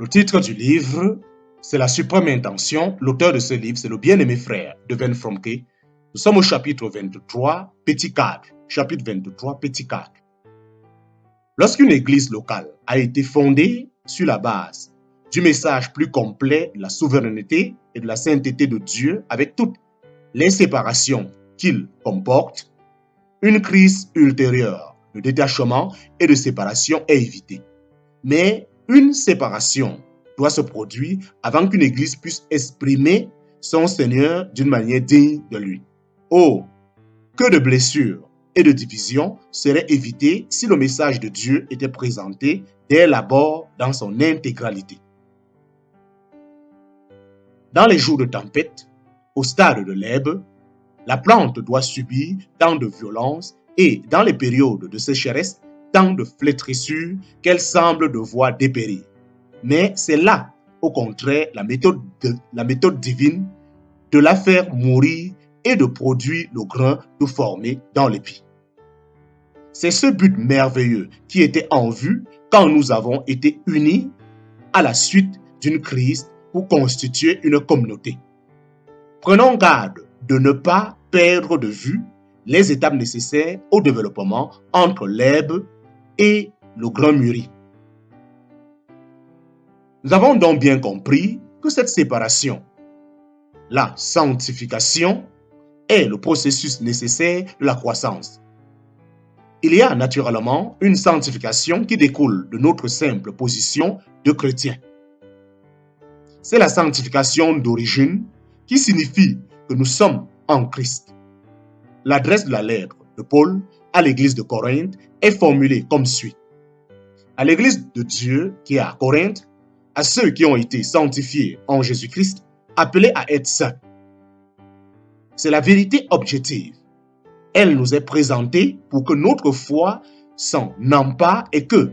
Le titre du livre, c'est La suprême intention. L'auteur de ce livre, c'est le bien-aimé frère de Van Fromke. Nous sommes au chapitre 23, petit 4. Chapitre 23, petit 4. Lorsqu'une église locale a été fondée sur la base du message plus complet de la souveraineté et de la sainteté de Dieu, avec toutes les séparations qu'il comporte, une crise ultérieure de détachement et de séparation est évitée. Mais une séparation doit se produire avant qu'une église puisse exprimer son Seigneur d'une manière digne de lui. Oh, que de blessures et de divisions seraient évitées si le message de Dieu était présenté dès l'abord dans son intégralité. Dans les jours de tempête, au stade de l'herbe, la plante doit subir tant de violence et, dans les périodes de sécheresse, tant de flétrissures qu'elle semble devoir dépérir. Mais c'est là, au contraire, la méthode divine de la faire mourir et de produire le grain tout formé dans l'épi. C'est ce but merveilleux qui était en vue quand nous avons été unis à la suite d'une crise pour constituer une communauté. Prenons garde de ne pas perdre de vue les étapes nécessaires au développement entre l'herbe et le grain mûri. Nous avons donc bien compris que cette séparation, la sanctification, est le processus nécessaire de la croissance. Il y a naturellement une sanctification qui découle de notre simple position de chrétien. C'est la sanctification d'origine qui signifie que nous sommes en Christ. L'adresse de la lettre de Paul à l'église de Corinthe est formulée comme suit. À l'église de Dieu qui est à Corinthe, à ceux qui ont été sanctifiés en Jésus-Christ, appelés à être saints. C'est la vérité objective. Elle nous est présentée pour que notre foi s'en empare et que,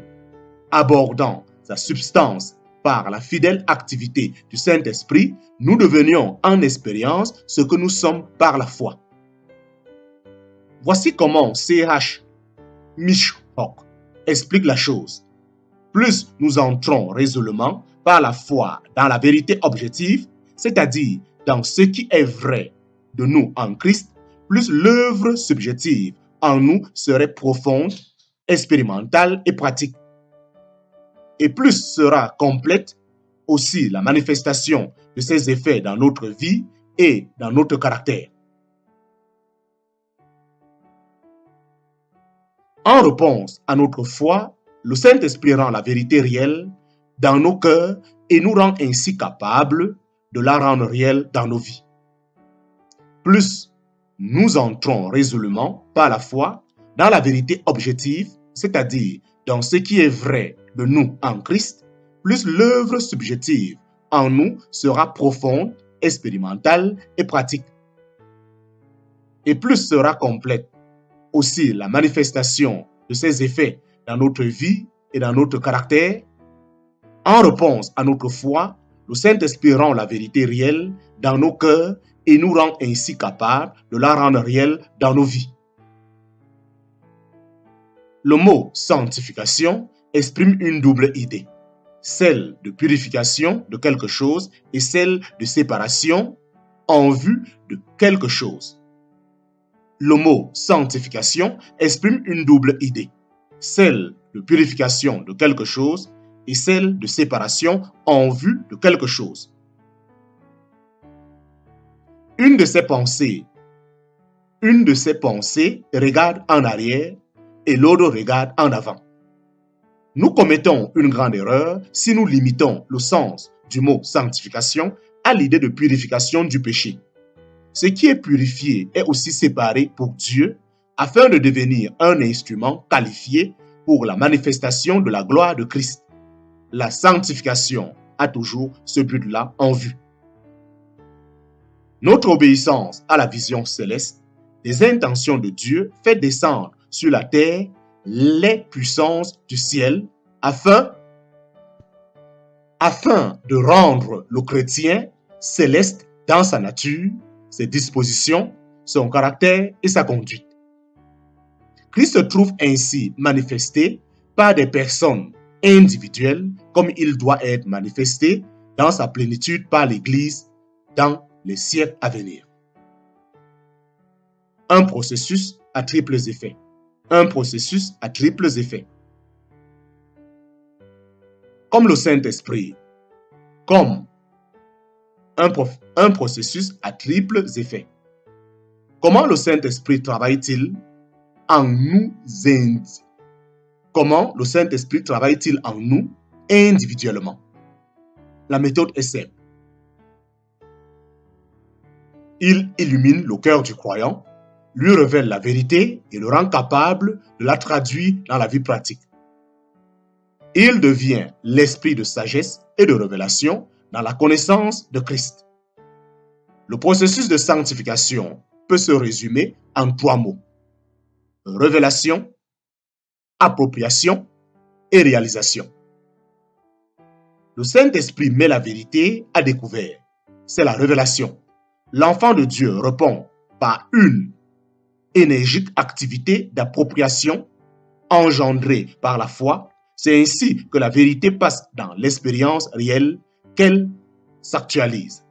abordant sa substance par la fidèle activité du Saint-Esprit, nous devenions en expérience ce que nous sommes par la foi. Voici comment C.H. Mishhock explique la chose. Plus nous entrons résolument par la foi dans la vérité objective, c'est-à-dire dans ce qui est vrai de nous en Christ, plus l'œuvre subjective en nous serait profonde, expérimentale et pratique. Et plus sera complète aussi la manifestation de ses effets dans notre vie et dans notre caractère. En réponse à notre foi, le Saint-Esprit rend la vérité réelle dans nos cœurs et nous rend ainsi capables de la rendre réelle dans nos vies. Plus nous entrons résolument par la foi dans la vérité objective, c'est-à-dire dans ce qui est vrai de nous en Christ, plus l'œuvre subjective en nous sera profonde, expérimentale et pratique. Et plus sera complète aussi la manifestation de ses effets dans notre vie et dans notre caractère. En réponse à notre foi, le Saint-Esprit rend la vérité réelle dans nos cœurs et nous rend ainsi capables de la rendre réelle dans nos vies. Le mot sanctification exprime une double idée, celle de purification de quelque chose et celle de séparation en vue de quelque chose. Le mot sanctification exprime une double idée, celle de purification de quelque chose et celle de séparation en vue de quelque chose. Une de ces pensées regarde en arrière et l'autre regarde en avant. Nous commettons une grande erreur si nous limitons le sens du mot sanctification à l'idée de purification du péché. Ce qui est purifié est aussi séparé pour Dieu afin de devenir un instrument qualifié pour la manifestation de la gloire de Christ. La sanctification a toujours ce but-là en vue. Notre obéissance à la vision céleste des intentions de Dieu fait descendre sur la terre les puissances du ciel afin de rendre le chrétien céleste dans sa nature, ses dispositions, son caractère et sa conduite. Christ se trouve ainsi manifesté par des personnes individuel comme il doit être manifesté dans sa plénitude par l'Église dans les siècles à venir. Un processus à triples effets. Un processus à triples effets. Comme le Saint-Esprit, comme un processus à triples effets. Comment le Saint-Esprit travaille-t-il en nous Comment le Saint-Esprit travaille-t-il en nous individuellement? La méthode est simple. Il illumine le cœur du croyant, lui révèle la vérité et le rend capable de la traduire dans la vie pratique. Il devient l'esprit de sagesse et de révélation dans la connaissance de Christ. Le processus de sanctification peut se résumer en 3 mots. Révélation, appropriation et réalisation. Le Saint-Esprit met la vérité à découvert. C'est la révélation. L'enfant de Dieu répond par une énergique activité d'appropriation engendrée par la foi. C'est ainsi que la vérité passe dans l'expérience réelle qu'elle s'actualise.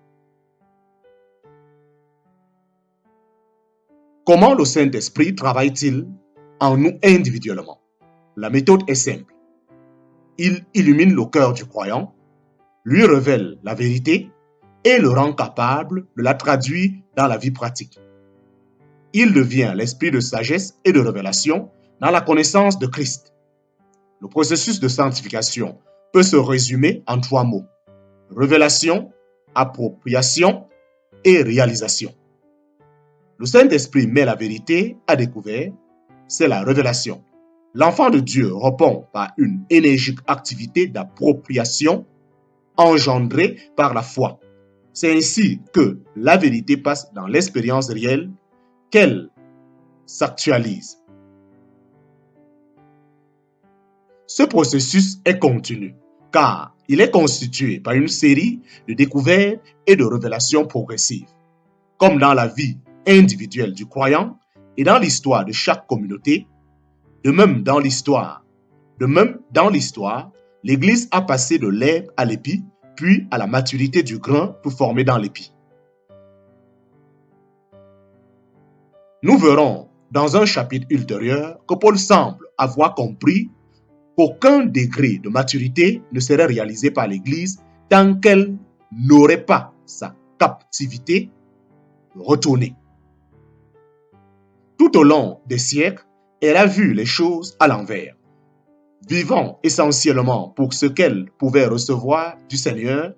Comment le Saint-Esprit travaille-t-il en nous individuellement? La méthode est simple. Il illumine le cœur du croyant, lui révèle la vérité et le rend capable de la traduire dans la vie pratique. Il devient l'esprit de sagesse et de révélation dans la connaissance de Christ. Le processus de sanctification peut se résumer en 3 mots. Révélation, appropriation et réalisation. Le Saint-Esprit met la vérité à découvert, c'est la révélation. L'enfant de Dieu répond par une énergique activité d'appropriation engendrée par la foi. C'est ainsi que la vérité passe dans l'expérience réelle qu'elle s'actualise. Ce processus est continu, car il est constitué par une série de découvertes et de révélations progressives. Comme dans la vie individuelle du croyant et dans l'histoire de chaque communauté, de même dans l'histoire, l'Église a passé de l'herbe à l'épi, puis à la maturité du grain pour former dans l'épi. Nous verrons dans un chapitre ultérieur que Paul semble avoir compris qu'aucun degré de maturité ne serait réalisé par l'Église tant qu'elle n'aurait pas sa captivité retournée. Tout au long des siècles, elle a vu les choses à l'envers, vivant essentiellement pour ce qu'elle pouvait recevoir du Seigneur,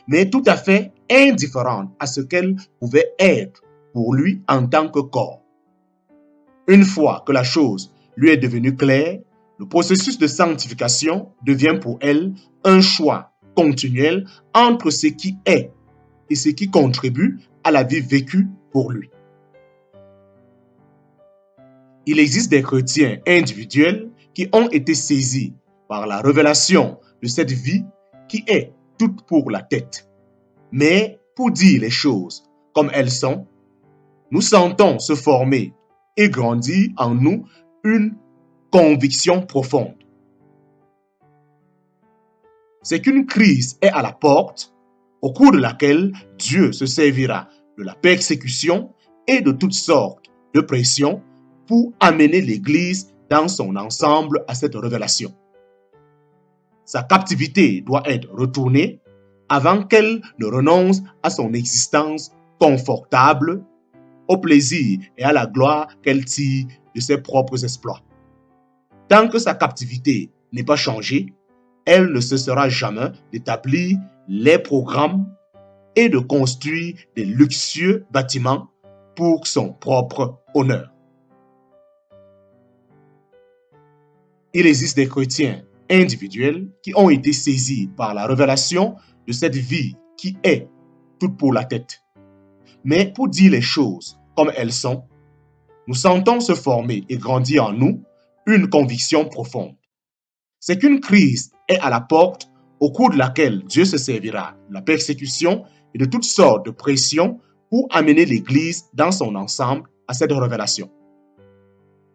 mais tout à fait indifférente à ce qu'elle pouvait être pour lui en tant que corps. Une fois que la chose lui est devenue claire, le processus de sanctification devient pour elle un choix continuel entre ce qui est et ce qui contribue à la vie vécue pour lui. Il existe des chrétiens individuels qui ont été saisis par la révélation de cette vie qui est toute pour la tête. Mais pour dire les choses comme elles sont, nous sentons se former et grandir en nous une conviction profonde. C'est qu'une crise est à la porte, au cours de laquelle Dieu se servira de la persécution et de toutes sortes de pressions pour amener l'Église dans son ensemble à cette révélation. Sa captivité doit être retournée avant qu'elle ne renonce à son existence confortable, au plaisir et à la gloire qu'elle tire de ses propres exploits. Tant que sa captivité n'est pas changée, elle ne cessera jamais d'établir les programmes et de construire des luxueux bâtiments pour son propre honneur. Il existe des chrétiens individuels qui ont été saisis par la révélation de cette vie qui est toute pour la tête. Mais pour dire les choses comme elles sont, nous sentons se former et grandir en nous une conviction profonde. C'est qu'une crise est à la porte au cours de laquelle Dieu se servira de la persécution et de toutes sortes de pressions pour amener l'Église dans son ensemble à cette révélation.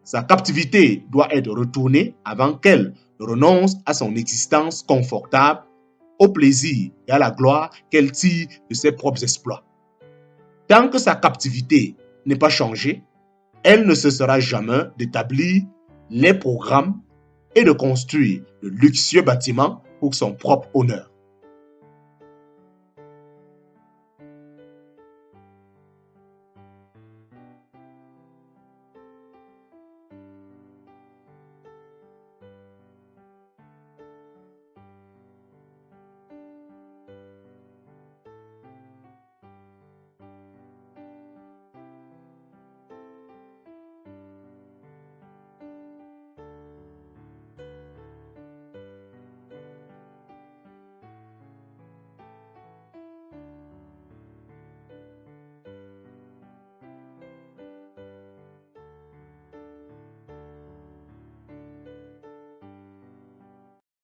Sa captivité doit être retournée avant qu'elle ne renonce à son existence confortable, au plaisir et à la gloire qu'elle tire de ses propres exploits. Tant que sa captivité n'est pas changée, elle ne cessera jamais d'établir les programmes et de construire de luxueux bâtiments pour son propre honneur.